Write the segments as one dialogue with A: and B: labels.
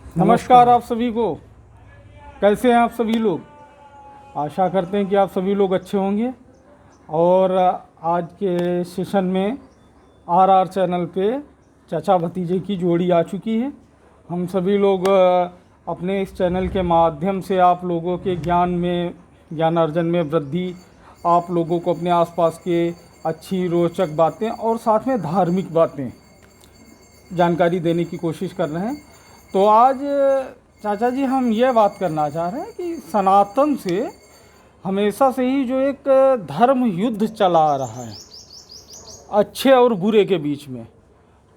A: नमस्कार आप सभी को। कैसे हैं आप सभी लोग? आशा करते हैं कि आप सभी लोग अच्छे होंगे। और आज के सेशन में आरआर चैनल पे चाचा भतीजे की जोड़ी आ चुकी है। हम सभी लोग अपने इस चैनल के माध्यम से आप लोगों के ज्ञान अर्जन में वृद्धि, आप लोगों को अपने आसपास के अच्छी रोचक बातें और साथ में धार्मिक बातें जानकारी देने की कोशिश कर रहे हैं। तो आज चाचा जी हम ये बात करना चाह रहे हैं कि सनातन से हमेशा से ही जो एक धर्म युद्ध चला आ रहा है अच्छे और बुरे के बीच में,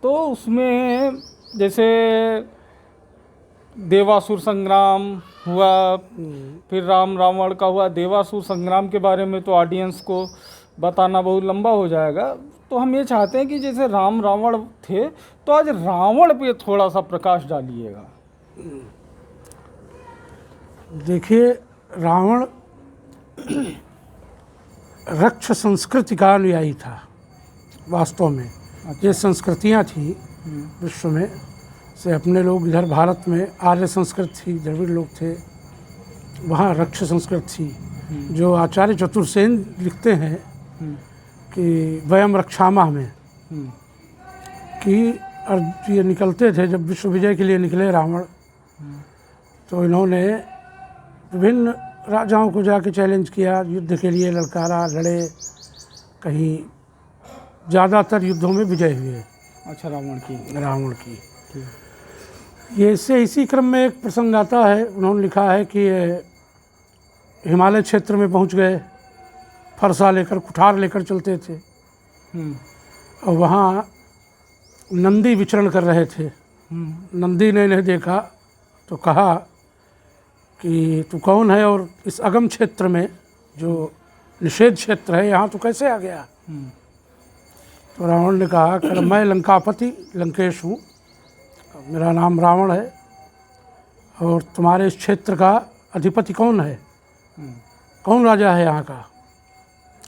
A: तो उसमें जैसे देवासुर संग्राम हुआ, फिर राम रावण का हुआ। देवासुर संग्राम के बारे में तो ऑडियंस को बताना बहुत लंबा हो जाएगा, तो हम ये चाहते हैं कि जैसे राम रावण थे तो आज रावण पे थोड़ा सा प्रकाश डालिएगा।
B: देखिए, रावण रक्ष संस्कृति का अनुयायी था वास्तव में। ये संस्कृतियाँ थी विश्व में से, अपने लोग इधर भारत में आर्य संस्कृत थी, द्रविड़ लोग थे, वहाँ रक्ष संस्कृत थी। जो आचार्य चतुर्सेन लिखते हैं कि वयम रक्षामः में कि ये निकलते थे जब विश्व विजय के लिए निकले रावण, तो इन्होंने विभिन्न राजाओं को जाके चैलेंज किया, युद्ध के लिए ललकारा, लड़े, कहीं ज़्यादातर युद्धों में विजय हुए।
A: अच्छा,
B: रावण की ये इसी क्रम में एक प्रसंग आता है। उन्होंने लिखा है कि हिमालय क्षेत्र में पहुंच गए, फरसा लेकर, कुठार लेकर चलते थे, और वहाँ नंदी विचरण कर रहे थे। नंदी ने इन्हें देखा तो कहा कि तू कौन है, और इस अगम क्षेत्र में जो निषेध क्षेत्र है यहाँ तो कैसे आ गया? तो रावण ने कहा कि मैं लंकापति लंकेश हूँ, मेरा नाम रावण है, और तुम्हारे इस क्षेत्र का अधिपति कौन है? कौन राजा है यहाँ का?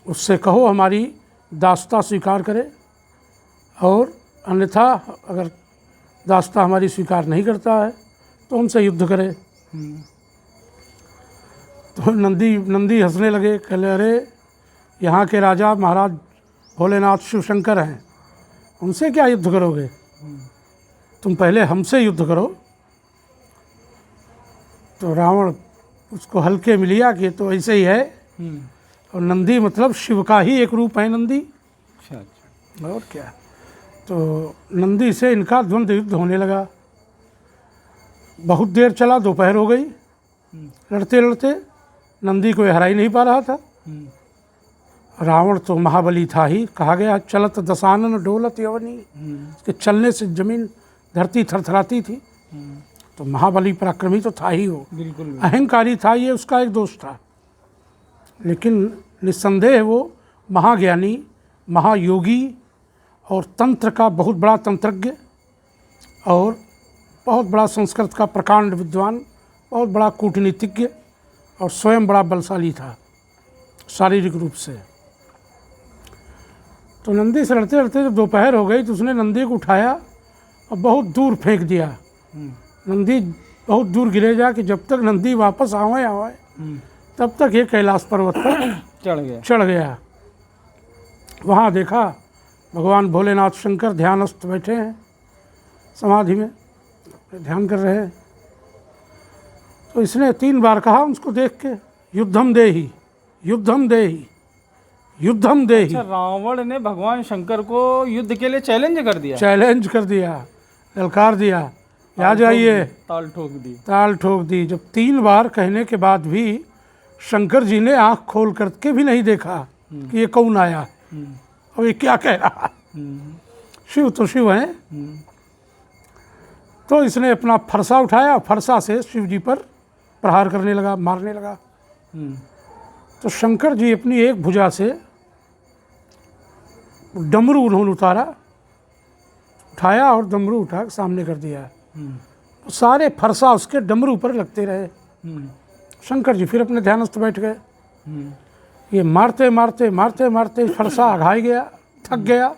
B: उससे कहो हमारी दासता स्वीकार करे, और अन्यथा अगर दासता हमारी स्वीकार नहीं करता है तो हमसे युद्ध करे। तो नंदी हंसने लगे, कहले अरे यहाँ के राजा महाराज भोलेनाथ शिव शंकर हैं, उनसे क्या युद्ध करोगे? तुम पहले हमसे युद्ध करो। तो रावण उसको हल्के में लिया कि तो ऐसे ही है, और नंदी मतलब शिव का ही एक रूप है नंदी।
A: अच्छा।
B: और क्या? तो नंदी से इनका द्वंद्व युद्ध होने लगा। बहुत देर चला, दोपहर हो गई, लड़ते लड़ते नंदी को हरा ही नहीं पा रहा था। रावण तो महाबली था ही, कहा गया चलत दशानन डोलत यवनी, कि चलने से जमीन धरती थरथराती थी। तो महाबली पराक्रमी तो था ही वो,
A: बिल्कुल
B: अहंकारी था, ये उसका एक दोष था। लेकिन निस्संदेह वो महाज्ञानी, महायोगी और तंत्र का बहुत बड़ा तंत्रज्ञ, और बहुत बड़ा संस्कृत का प्रकांड विद्वान, बहुत बड़ा कूटनीतिज्ञ, और स्वयं बड़ा बलशाली था शारीरिक रूप से। तो नंदी से लड़ते लड़ते जब दोपहर हो गई तो उसने नंदी को उठाया और बहुत दूर फेंक दिया। नंदी बहुत दूर गिरे जा कि जब तक नंदी वापस आवे तब तक ये कैलाश पर्वत पर चढ़ गया। वहाँ देखा भगवान भोलेनाथ शंकर ध्यानस्थ बैठे हैं, समाधि में ध्यान कर रहे हैं। तो इसने 3 बार कहा उसको देख के, युद्धम देहि, युद्धम देहि, युद्धम देहि।
A: अच्छा, रावण ने भगवान शंकर को युद्ध के लिए चैलेंज कर दिया,
B: ललकार दिया, आ जाइए,
A: ताल ठोक दी।
B: जब 3 बार कहने के बाद भी शंकर जी ने आंख खोल करके भी नहीं देखा कि ये कौन आया, अब ये क्या कह रहा। शिव तो शिव हैं। तो इसने अपना फरसा उठाया, फरसा से शिव जी पर प्रहार करने लगा, मारने लगा। तो शंकर जी अपनी एक भुजा से डमरू उन्होंने उठाया और डमरू उठा सामने कर दिया। तो सारे फरसा उसके डमरू पर लगते रहे। शंकर जी फिर अपने ध्यानस्थ बैठ गए। ये मारते मारते मारते मारते फरसा घाई गया, थक गया।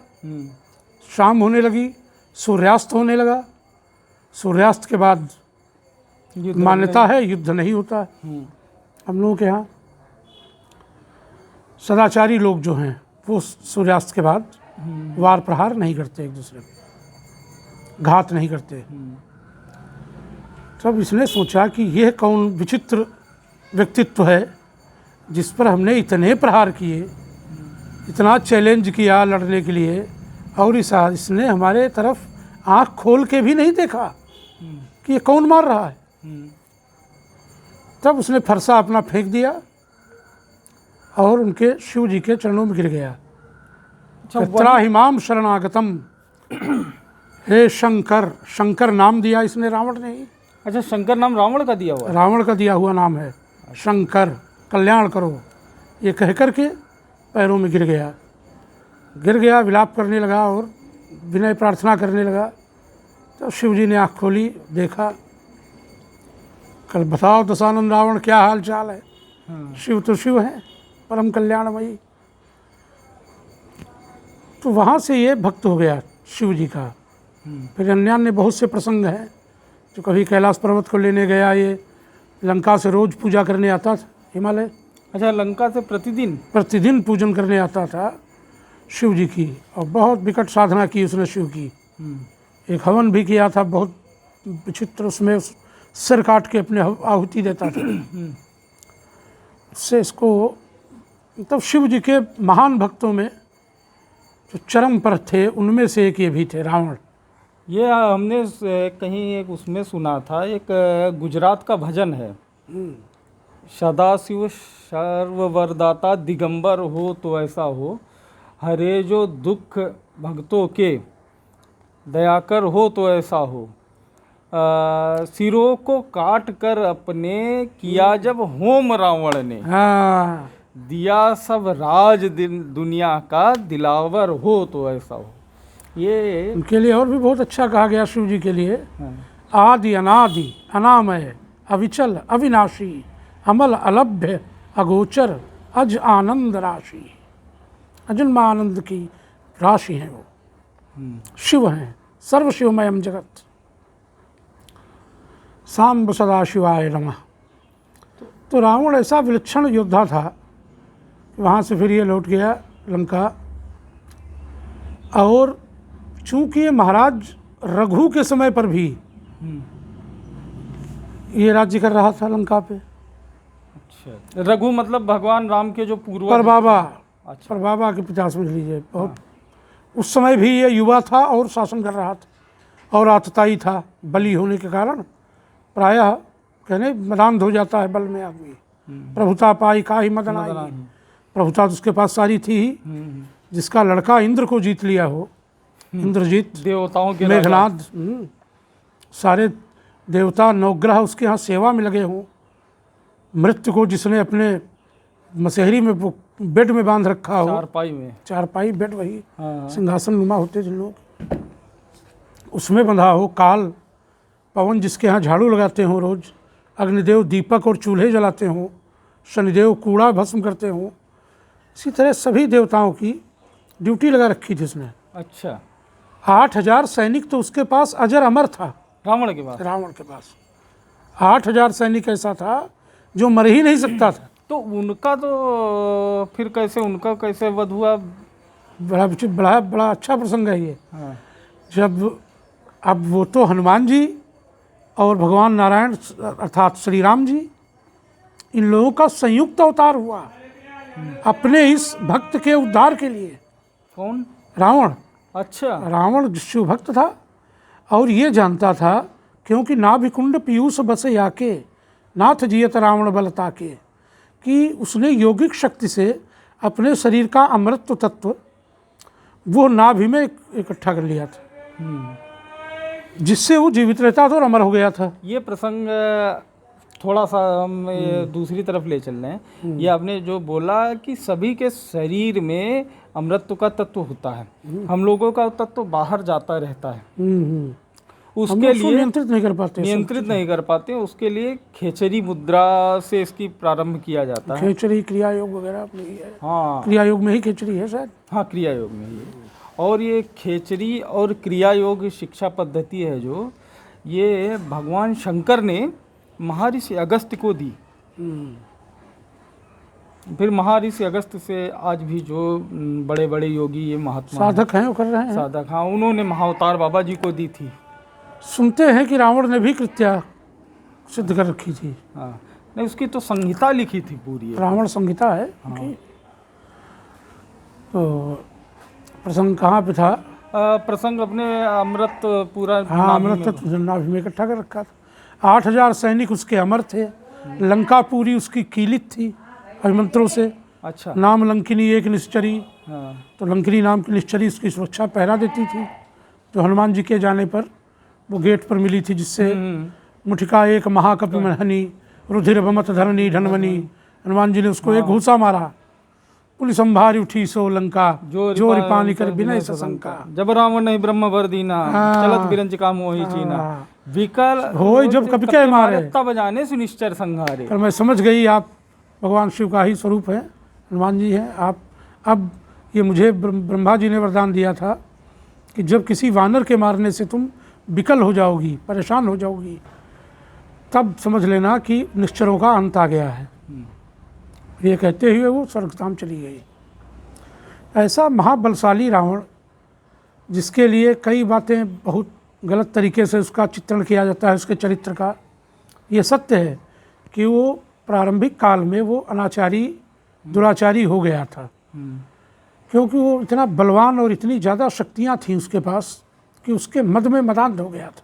B: शाम होने लगी, सूर्यास्त होने लगा। सूर्यास्त के बाद मान्यता है युद्ध नहीं होता है। हम लोगों के यहाँ सदाचारी लोग जो हैं वो सूर्यास्त के बाद वार प्रहार नहीं करते, एक दूसरे को घात नहीं करते। तब इसने सोचा कि यह कौन विचित्र व्यक्तित्व है जिस पर हमने इतने प्रहार किए, इतना चैलेंज किया लड़ने के लिए, और इसने हमारे तरफ आंख खोल के भी नहीं देखा कि ये कौन मार रहा है। तब उसने फरसा अपना फेंक दिया और उनके शिव जी के चरणों में गिर गया। त्राहिमाम शरणागतम, हे शंकर, शंकर नाम दिया इसने रावण ने ही।
A: अच्छा, शंकर नाम रावण का दिया हुआ है?
B: रावण का दिया हुआ नाम है शंकर, कल्याण करो, ये कह करके पैरों में गिर गया, विलाप करने लगा और विनय प्रार्थना करने लगा। तो शिव जी ने आँख खोली, देखा, कल बताओ दशानंद रावण क्या हाल चाल है। शिव तो शिव हैं, परम कल्याणमयी। तो वहाँ से ये भक्त हो गया शिव जी का। फिर अन्य बहुत से प्रसंग हैं, जो कभी कैलाश पर्वत को लेने गया, ये लंका से रोज़ पूजा करने आता था हिमालय।
A: अच्छा, लंका से प्रतिदिन
B: पूजन करने आता था शिव जी की, और बहुत विकट साधना की उसने शिव की। एक हवन भी किया था बहुत विचित्र, उसमें सिर काट के अपने आहुति देता था। उससे इसको तब शिव जी के महान भक्तों में जो चरम पर थे उनमें से एक ये भी थे, रावण।
A: ये हमने कहीं एक उसमें सुना था, एक गुजरात का भजन है, सदाशिव सर्ववरदाता दिगंबर हो तो ऐसा हो, हरे जो दुख भक्तों के दयाकर हो तो ऐसा हो, सिरों को काट कर अपने किया जब होम रावण ने,
B: हाँ,
A: दिया सब राज दुनिया का दिलावर हो तो ऐसा हो। ये
B: उनके लिए और भी बहुत अच्छा कहा गया शिव जी के लिए। आदि अनादि अनामय अविचल अविनाशी, अमल अलभ्य अगोचर अज आनंद राशि। अजन्मा आनंद की राशि हैं वो, शिव हैं, सर्वशिवमयम जगत। सांब सदाशिवाय नमः। तो रावण ऐसा विलक्षण योद्धा था। वहाँ से फिर ये लौट गया लंका, और चूँकि ये महाराज रघु के समय पर भी ये राज्य कर रहा था लंका पे।
A: अच्छा, रघु मतलब भगवान राम के जो पूर्वज,
B: परबाबा।
A: अच्छा,
B: परबाबा के पिता समझ लीजिए। बहुत उस समय भी ये युवा था और शासन कर रहा था, और आतताई था। बली होने के कारण प्रायः कहने मदान हो जाता है बल में आदमी। प्रभुता पाई का ही मदन आई। प्रभुता तो उसके पास सारी थी ही। जिसका लड़का इंद्र को जीत लिया हो, इंद्रजीत,
A: देवताओं के
B: मेघनाद, सारे देवता नवग्रह उसके यहाँ सेवा में लगे हों। मृत्यु को जिसने अपने मसहरी में बेड में बांध रखा हो, चारपाई बेड, वही सिंहासन नुमा होते जिन लोग, उसमें बंधा हो। काल पवन जिसके यहाँ झाड़ू लगाते हों रोज, अग्निदेव दीपक और चूल्हे जलाते हों, शनिदेव कूड़ा भस्म करते हों, इसी तरह सभी देवताओं की ड्यूटी लगा रखी थी उसने।
A: अच्छा,
B: 8000 सैनिक तो उसके पास अजर अमर था।
A: रावण के पास
B: 8000 सैनिक ऐसा था जो मर ही नहीं सकता था।
A: तो उनका तो फिर कैसे वध हुआ?
B: बड़ा अच्छा प्रसंग है ये।
A: हाँ।
B: जब अब वो तो हनुमान जी और भगवान नारायण अर्थात श्री राम जी, इन लोगों का संयुक्त अवतार हुआ अपने इस भक्त के उद्धार के लिए।
A: कौन?
B: रावण।
A: अच्छा,
B: रावण शिव भक्त था और ये जानता था, क्योंकि नाभिकुंड पीयूष बस याके नाथ जियत रावण बलता के, कि उसने यौगिक शक्ति से अपने शरीर का अमृत तत्व वो नाभि में इकट्ठा कर लिया था, जिससे वो जीवित रहता था और अमर हो गया था।
A: ये प्रसंग थोड़ा सा हम दूसरी तरफ ले चल रहे हैं। ये आपने जो बोला कि सभी के शरीर में अमृत का तत्व होता है, हम लोगों का तत्व बाहर जाता रहता है, उसके लिए
B: नियंत्रित नहीं कर पाते।
A: उसके लिए खेचरी मुद्रा से इसकी प्रारंभ किया जाता है।
B: खेचरी क्रिया योग वगैरह अपने है।
A: हाँ,
B: क्रिया योग में ही खेचरी है शायद।
A: हाँ, क्रिया योग में ही। और ये खेचरी और क्रिया योग शिक्षा पद्धति है जो ये भगवान शंकर ने महर्षि अगस्त्य को दी। फिर महर्षि अगस्त्य से आज भी जो बड़े बड़े योगी ये महात्मा
B: साधक हैं वो कर रहे हैं।
A: साधक, हाँ, उन्होंने महाअवतार बाबा जी को दी थी।
B: सुनते हैं कि रावण ने भी कृत्या सिद्ध कर रखी थी।
A: हाँ, नहीं, उसकी तो संहिता लिखी थी पूरी।
B: रावण संहिता है उनकी। तो प्रसंग कहाँ पे था?
A: प्रसंग अपने अमृत पूरा
B: हाँ,
A: नाभि
B: अमृत
A: में।
B: तो नाभि में इकट्ठा कर रखा था। 8000 सैनिक उसके अमर थे। लंका पूरी उसकी कीलित थी अभिमंत्रों से।
A: अच्छा,
B: नाम लंकिनी एक निश्चरी,
A: हाँ,
B: तो लंकिनी नाम की निश्चरी उसकी सुरक्षा पहरा देती थी। तो हनुमान जी के जाने पर वो गेट पर मिली थी, जिससे मुठिका एक महाकपि मनहनी रुधिर बमत धरनी धनवनी। हनुमान जी ने उसको एक घूसा मारा। पुलिस संभारी उठी सो लंका, जो रिपानी कर बिना सशंका।
A: जब रावण नहीं ब्रह्म वर दीना, चलत बिरंज का मोहि चीना। विकल
B: होय जब कपि के मारे,
A: तब जाने सुनिश्चर संहारे।
B: पर मैं समझ गई आप भगवान शिव का ही स्वरूप है, हनुमान जी हैं आप। अब ये मुझे ब्रह्मा जी ने वरदान दिया था कि जब किसी वानर के मारने से तुम विकल हो जाओगी, परेशान हो जाओगी, तब समझ लेना कि निश्चरों का अंत आ गया है। ये कहते हुए वो स्वर्गधाम चली गई। ऐसा महाबलशाली रावण, जिसके लिए कई बातें बहुत गलत तरीके से उसका चित्रण किया जाता है उसके चरित्र का। ये सत्य है कि वो प्रारंभिक काल में वो अनाचारी दुराचारी हो गया था, क्योंकि वो इतना बलवान और इतनी ज़्यादा शक्तियाँ थीं उसके पास कि उसके मद में मदान्ध हो गया था।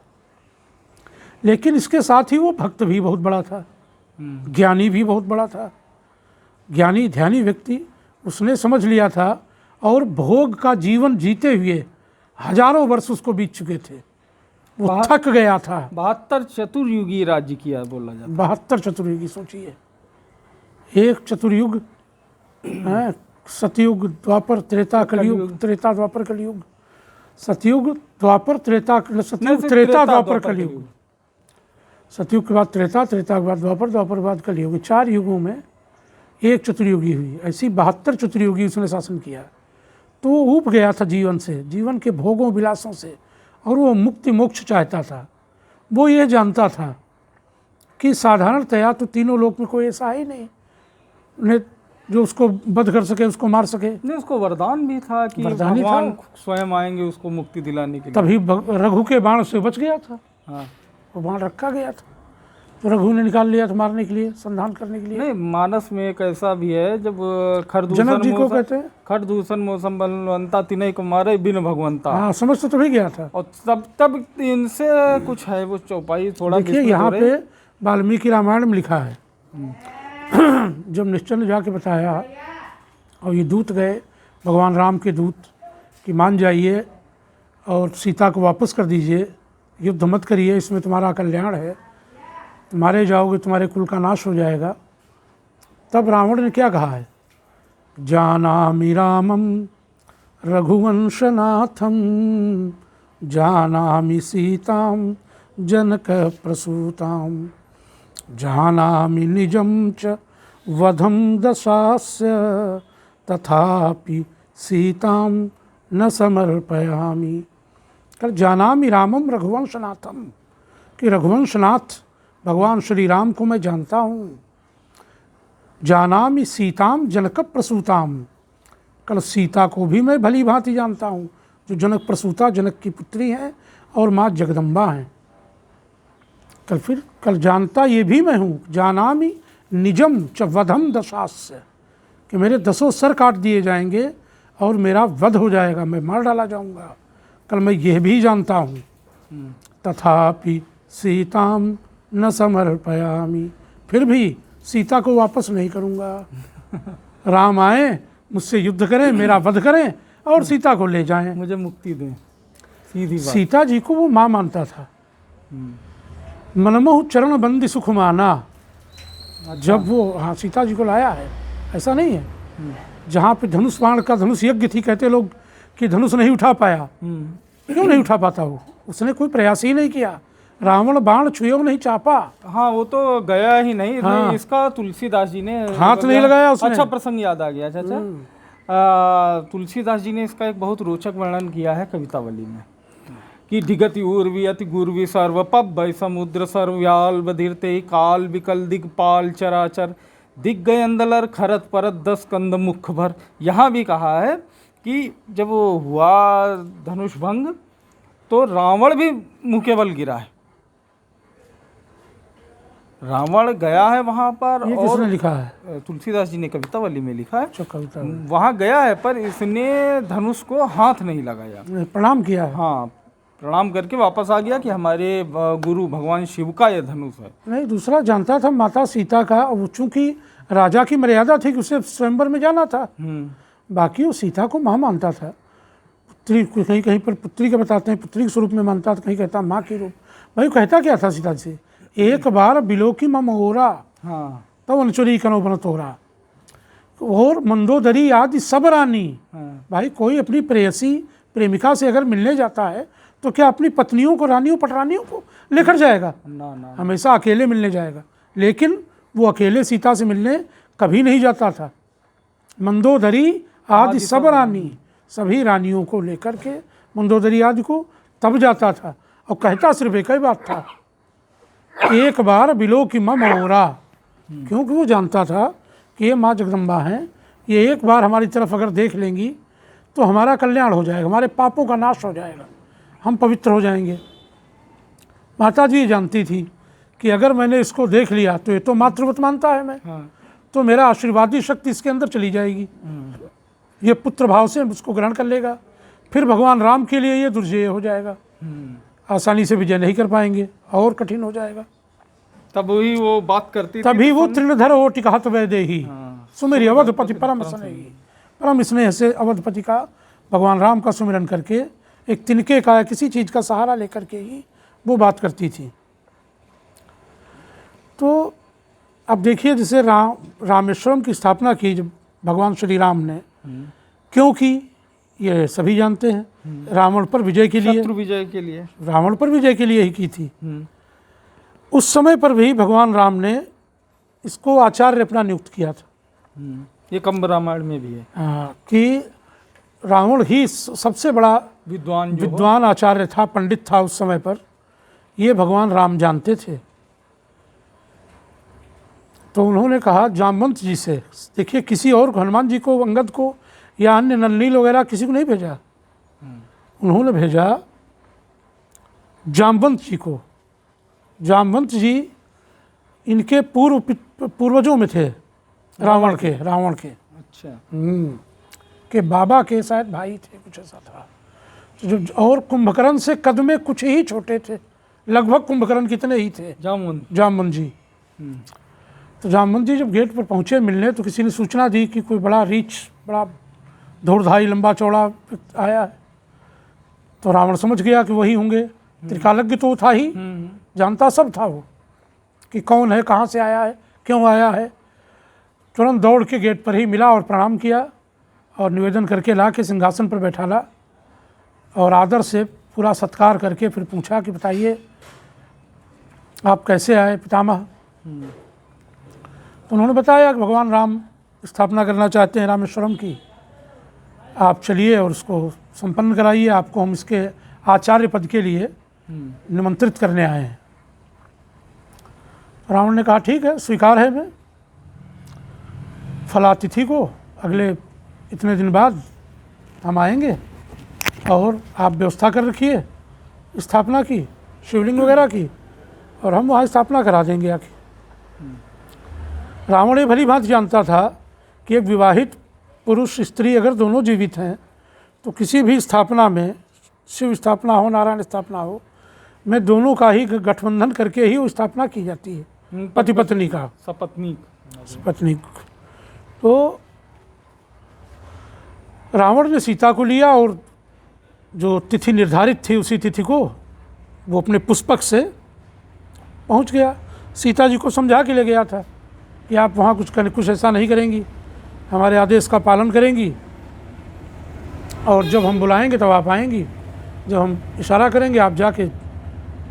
B: लेकिन इसके साथ ही वो भक्त भी बहुत बड़ा था, ज्ञानी भी बहुत बड़ा था। ज्ञानी ध्यानी व्यक्ति, उसने समझ लिया था और भोग का जीवन जीते हुए हजारों वर्ष उसको बीत चुके थे। वो थक गया था।
A: 72 चतुर्युगी राज्य किया बोला जाता।
B: 72 चतुर्युगी, सोचिए। एक चतुर्युग है, सतयुग द्वापर त्रेता कलयुग, त्रेता द्वापर कलयुग, सतयुग द्वापर त्रेता, सतयुग त्रेता द्वापर कलयुग, सतयुग के बाद त्रेता, त्रेता के बाद द्वापर, द्वापर के बाद कलयुग। 4 युगों में एक चतुर्युगी हुई। ऐसी 72 चतुर्युगी उसने शासन किया। तो वो ऊब गया था जीवन से, जीवन के भोगों विलासों से, और वो मुक्ति मोक्ष चाहता था। वो ये जानता था कि साधारणतया तो तीनों लोक में कोई ऐसा है ही नहीं उन्हें जो उसको वध कर सके, उसको मार सके।
A: नहीं, उसको वरदान भी था कि
B: वरदान
A: भगवान
B: था।
A: स्वयं आएंगे उसको मुक्ति दिलाने के लिए।
B: तभी रघु के बाण से बच गया था।
A: हाँ,
B: वो बाण रखा गया था, तो रघु ने निकाल लिया था मारने के लिए, संधान करने के लिए।
A: नहीं, मानस में एक ऐसा भी है, जब
B: जनक जी को कहते हैं
A: खरदूषण मौसम बलवंता तिनय को मारे बिन भगवंता।
B: हाँ, समझ तो तभी गया था।
A: और तब इनसे कुछ है वो चौपाई थोड़ा
B: देखिए यहाँ पे वाल्मीकि रामायण में लिखा है, जब निश्चर ने जाके बताया और ये दूत गए, भगवान राम के दूत, कि मान जाइए और सीता को वापस कर दीजिए, युद्ध मत करिए, इसमें तुम्हारा कल्याण है, मारे जाओगे तुम्हारे कुल का नाश हो जाएगा। तब रावण ने क्या कहा है? जानामि रामम रघुवंशनाथम जानामि सीताम जनक प्रसूताम जानामि निजं च वधम दशास्य तथापि सीताम न समर्पयामि। कल जानामि रामम रघुवंशनाथम, कि रघुवंशनाथ भगवान श्री राम को मैं जानता हूँ। जानामि सीताम जनक प्रसूताम, कल सीता को भी मैं भली भांति जानता हूँ, जो जनक प्रसूता, जनक की पुत्री हैं और माँ जगदम्बा हैं। कल जानता ये भी मैं हूँ, जानामि निजम च वधम दशास्य, कि मेरे 10 सर काट दिए जाएंगे और मेरा वध हो जाएगा, मैं मार डाला जाऊँगा। कल मैं यह भी जानता हूँ, तथापि सीताम न समर्पयामि, फिर भी सीता को वापस नहीं करूँगा। राम आए, मुझसे युद्ध करें, मेरा वध करें और सीता को ले जाएं,
A: मुझे मुक्ति दें, सीधी बात।
B: सीता जी को वो माँ मानता था। मनमोह चरण बंदी सुख माना। जब वो, हाँ, सीता जी को लाया है, ऐसा नहीं है। जहाँ पे धनुष बाण का धनुष यज्ञ थी, कहते लोग कि धनुष नहीं उठा पाया। क्यों नहीं उठा पाता? वो उसने कोई प्रयास ही नहीं किया। रावण बाण छुए नहीं चापा।
A: हाँ, वो तो गया ही नहीं।
B: हाँ।
A: इसका तुलसीदास जी ने
B: हाथ नहीं लगाया उसने।
A: अच्छा प्रसंग याद आ गया। अच्छा, तुलसीदास जी ने इसका एक बहुत रोचक वर्णन किया है कवितावली में, कि ढिगति उर्वी अति गुर्वी सर्व पब भय समुद्र सर्व्याल बधिरते काल विकल दिग्पाल चराचर दिग्गय अंदलर खरत परत 10 कंद मुख भर। यहाँ भी कहा है कि जब वो हुआ धनुष भंग तो रावण भी मुँह के बल गिरा है। रावण गया है वहाँ पर,
B: ये
A: और
B: किसने लिखा है?
A: तुलसीदास जी ने कवितावली में लिखा है।
B: अच्छा, कविता।
A: वहाँ गया है पर इसने धनुष को हाथ नहीं लगाया।
B: प्रणाम किया है?
A: हाँ, प्रणाम करके वापस आ गया कि हमारे गुरु भगवान शिव का यह धनुष है।
B: नहीं, दूसरा जानता था माता सीता का, वो चूंकि राजा की मर्यादा थी कि उसे स्वयंवर में जाना था, बाकी वो सीता को माँ मानता था। पुत्री, कहीं कहीं पर पुत्री का बताते हैं, पुत्री के स्वरूप में मानता था, कहीं कहता माँ के रूप। भाई कहता क्या था सीता से, एक बार बिलो की मम ओरा,
A: हाँ,
B: तब अनचुरी कनो बन तोरा, और मंदोदरी आदि सब रानी। भाई कोई अपनी प्रेयसी प्रेमिका से अगर मिलने जाता है तो क्या अपनी पत्नियों को, रानियों पटरानियों को लेकर जाएगा?
A: ना ना,
B: हमेशा अकेले मिलने जाएगा। लेकिन वो अकेले सीता से मिलने कभी नहीं जाता था। मंदोदरी आदि सब रानी, सभी रानियों को लेकर के मंदोदरी आदि को तब जाता था। और कहता सिर्फ एक ही बात था, एक बार बिलो की मम ओरा, क्योंकि वो जानता था कि ये माँ जगदम्बा हैं, ये एक बार हमारी तरफ अगर देख लेंगी तो हमारा कल्याण हो जाएगा, हमारे पापों का नाश हो जाएगा, हम पवित्र हो जाएंगे। माता जी जानती थी कि अगर मैंने इसको देख लिया तो ये तो मातृवत मानता है मैं, तो मेरा आशीर्वादी शक्ति इसके अंदर चली जाएगी, ये पुत्र भाव से उसको ग्रहण कर लेगा, फिर भगवान राम के लिए ये दुर्जय हो जाएगा, आसानी से विजय नहीं कर पाएंगे और कठिन हो जाएगा।
A: तब वही वो बात करती
B: तभी वो तृणधर हो टिकहत वैदेही सुमेरी अवधपति परम स्नेही। परम स्नेह से अवधपति का, भगवान राम का सुमिरन करके, एक तिनके का, किसी चीज़ का सहारा लेकर के ही वो बात करती थी। तो अब देखिए, जैसे रामेश्वरम की स्थापना की जब भगवान श्री राम ने, क्योंकि ये सभी जानते हैं रावण पर विजय के लिए,
A: शत्रु विजय के लिए,
B: रावण पर विजय के लिए ही की थी। उस समय पर भी भगवान राम ने इसको आचार्य अपना नियुक्त किया था।
A: ये कंब रामायण में भी है
B: कि रावण ही सबसे बड़ा विद्वान आचार्य था, पंडित था उस समय पर, ये भगवान राम जानते थे। तो उन्होंने कहा जामवंत जी से, देखिए किसी और को, हनुमान जी को, अंगद को या अन्य नलनील वगैरह किसी को नहीं भेजा, उन्होंने भेजा जामवंत जी को। जामवंत जी इनके पूर्वजों में थे, रावण के।
A: अच्छा,
B: के बाबा के शायद भाई थे, कुछ ऐसा था। तो जो और कुंभकर्ण से कद में कुछ ही छोटे थे, लगभग कुंभकर्ण कितने ही थे, जामवंत जी। तो जामवंत जी जब गेट पर पहुँचे मिलने, तो किसी ने सूचना दी कि कोई बड़ा रीछ, बड़ा धौड़धाई लंबा चौड़ा आया है। तो रावण समझ गया कि वही होंगे, त्रिकालज्ञ तो था ही, जानता सब था वो कि कौन है, कहाँ से आया है, क्यों आया है। तुरंत दौड़ के गेट पर ही मिला और प्रणाम किया और निवेदन करके ला के सिंहासन पर बैठाला और आदर से पूरा सत्कार करके फिर पूछा कि बताइए आप कैसे आए पितामह। तो उन्होंने बताया कि भगवान राम स्थापना करना चाहते हैं रामेश्वरम की, आप चलिए और उसको संपन्न कराइए, आपको हम इसके आचार्य पद के लिए निमंत्रित करने आए हैं। रावण ने कहा ठीक है, स्वीकार है, मैं फलातिथि को अगले इतने दिन बाद हम आएंगे और आप व्यवस्था कर रखिए स्थापना की, शिवलिंग वगैरह की, और हम वहाँ स्थापना करा देंगे आके। रावण ये भली भांति जानता था कि एक विवाहित पुरुष स्त्री अगर दोनों जीवित हैं तो किसी भी स्थापना में, शिव स्थापना हो, नारायण स्थापना हो, में दोनों का ही गठबंधन करके ही वो स्थापना की जाती है, पति पत्नी का, सपत्नीक। तो रावण ने सीता को लिया और जो तिथि निर्धारित थी उसी तिथि को वो अपने पुष्पक से पहुंच गया। सीता जी को समझा के ले गया था कि आप वहाँ कुछ ऐसा नहीं करेंगी, हमारे आदेश का पालन करेंगी, और जब हम बुलाएंगे तब आप आएंगी, जब हम इशारा करेंगे आप जाके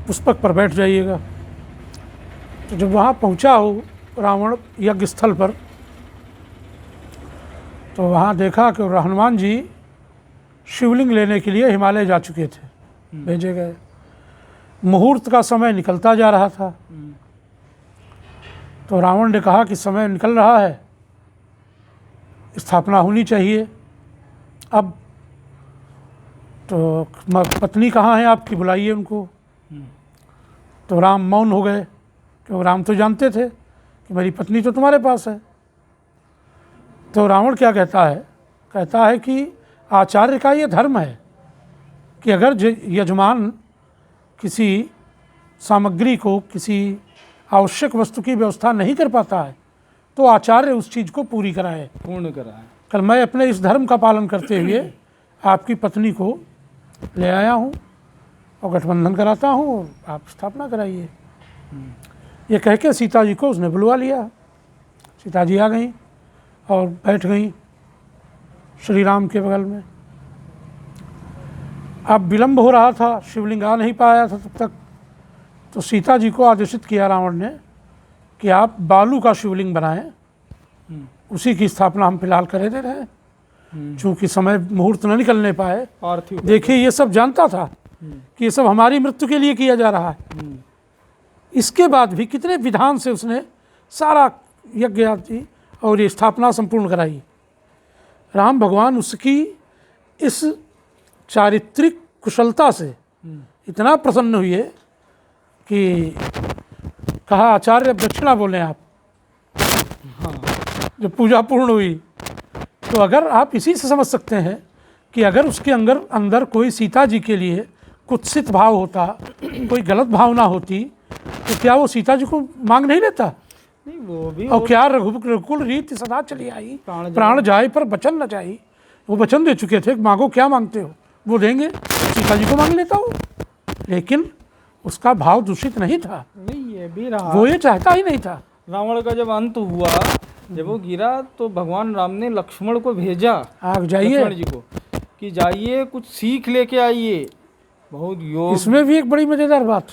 B: पुष्पक पर बैठ जाइएगा। तो जब वहाँ पहुँचा हो रावण यज्ञ स्थल पर, तो वहाँ देखा कि हनुमान जी शिवलिंग लेने के लिए हिमालय जा चुके थे। भेजे गए। मुहूर्त का समय निकलता जा रहा था, तो रावण ने कहा कि समय निकल रहा है, स्थापना होनी चाहिए। अब तो पत्नी कहाँ है आपकी, बुलाइए उनको। तो राम मौन हो गए, क्योंकि राम तो जानते थे कि मेरी पत्नी तो तुम्हारे पास है। तो रावण क्या कहता है कि आचार्य का ये धर्म है कि अगर यजमान किसी सामग्री को, किसी आवश्यक वस्तु की व्यवस्था नहीं कर पाता है, तो आचार्य उस चीज़ को पूर्ण कराए। कल मैं अपने इस धर्म का पालन करते हुए आपकी पत्नी को ले आया हूँ और गठबंधन कराता हूँ, और आप स्थापना कराइए। ये कह के सीता जी को उसने बुलवा लिया। सीता जी आ गई और बैठ गई श्री राम के बगल में। अब विलंब हो रहा था, शिवलिंग आ नहीं पाया था तब तक। तो सीता जी को आदेशित किया रावण ने कि आप बालू का शिवलिंग बनाएं, उसी की स्थापना हम फिलहाल करे दे रहे हैं। चूँकि समय मुहूर्त न निकलने पाए। देखिए ये सब जानता था कि ये सब हमारी मृत्यु के लिए किया जा रहा है। इसके बाद भी कितने विधान से उसने सारा यज्ञ आदि और ये स्थापना संपूर्ण कराई। राम भगवान उसकी इस चारित्रिक कुशलता से इतना प्रसन्न हुए कि कहा, आचार्य अब दक्षिणा बोलें आप। जब पूजा पूर्ण हुई, तो अगर आप इसी से समझ सकते हैं कि अगर उसके अंदर कोई सीता जी के लिए कुत्सित भाव होता, कोई गलत भावना होती, तो क्या वो सीता जी को मांग नहीं लेता?
A: नहीं, वो भी।
B: और क्या रघुकुल रीति सदा चली आई, प्राण जाए पर वचन न जाई। वो वचन दे चुके थे, मांगो क्या मांगते हो, वो देंगे। सीता जी को मांग लेता वो, लेकिन उसका भाव दूषित नहीं था।
A: नहीं, ये भी रहा,
B: वो ये चाहता ही नहीं था।
A: रावण का जब अंत हुआ, जब वो गिरा, तो भगवान राम ने लक्ष्मण को भेजा,
B: आप जाइए
A: लक्ष्मण जी को, कि जाइए कुछ सीख लेके आइए। बहुत योग।
B: इसमें भी एक बड़ी मजेदार बात,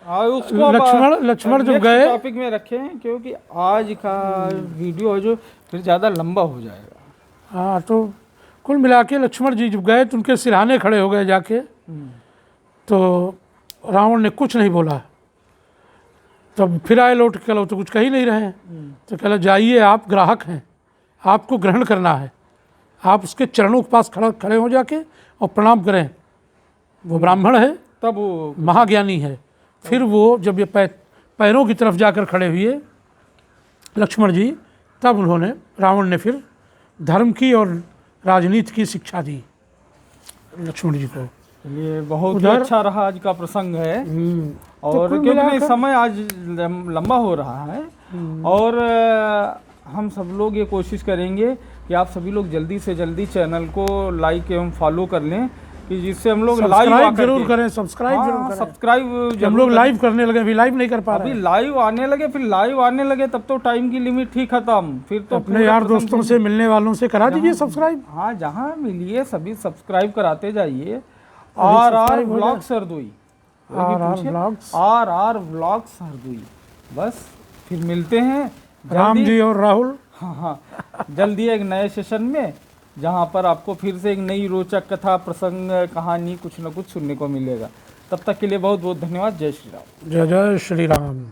A: उसको
B: लक्ष्मण जब गए,
A: टॉपिक में रखें, क्योंकि आज का वीडियो जो फिर ज़्यादा लंबा हो जाएगा।
B: हाँ, तो कुल मिला के लक्ष्मण जी जब गए तो उनके सिरहाने खड़े हो गए जाके। तो रावण ने कुछ नहीं बोला। तब फिर आए लौट के, तो कुछ कह ही नहीं रहे। तो कह जाइए, आप ग्राहक हैं, आपको ग्रहण करना है, आप उसके चरणों के पास खड़े हो जाके और प्रणाम करें। वो ब्राह्मण है,
A: तब वो
B: महाज्ञानी है। फिर वो जब ये पैरों की तरफ जाकर खड़े हुए लक्ष्मण जी, तब उन्होंने, रावण ने फिर धर्म की और राजनीति की शिक्षा दी लक्ष्मण जी को।
A: ये बहुत ही अच्छा रहा आज का प्रसंग है। और
B: तो
A: क्योंकि समय आज लंबा हो रहा है, और हम सब लोग ये कोशिश करेंगे कि आप सभी लोग जल्दी से जल्दी चैनल को लाइक एवं फॉलो कर लें, कि जिससे हम लोग लाइव
B: जरूर करें, सब्सक्राइब जरूर करें।
A: सब्सक्राइब
B: हम लोग लाइव करने लगे, अभी लाइव नहीं कर पा रहे।
A: अभी लाइव आने लगे, फिर लाइव आने लगे, तब तो टाइम की लिमिट ही खत्म। फिर तो
B: अपने यार दोस्तों से, मिलने वालों से करा दीजिए सब्सक्राइब।
A: हाँ, जहाँ मिलिए सभी सब्सक्राइब कराते जाइए। RR vlogs Hardoi, RR vlogs Hardoi. बस फिर मिलते हैं
B: राम जी और राहुल।
A: हाँ, जल्दी एक नए सेशन में, जहाँ पर आपको फिर से एक नई रोचक कथा, प्रसंग, कहानी कुछ न कुछ सुनने को मिलेगा। तब तक के लिए बहुत बहुत धन्यवाद। जय श्री राम।
B: जय जय श्री राम।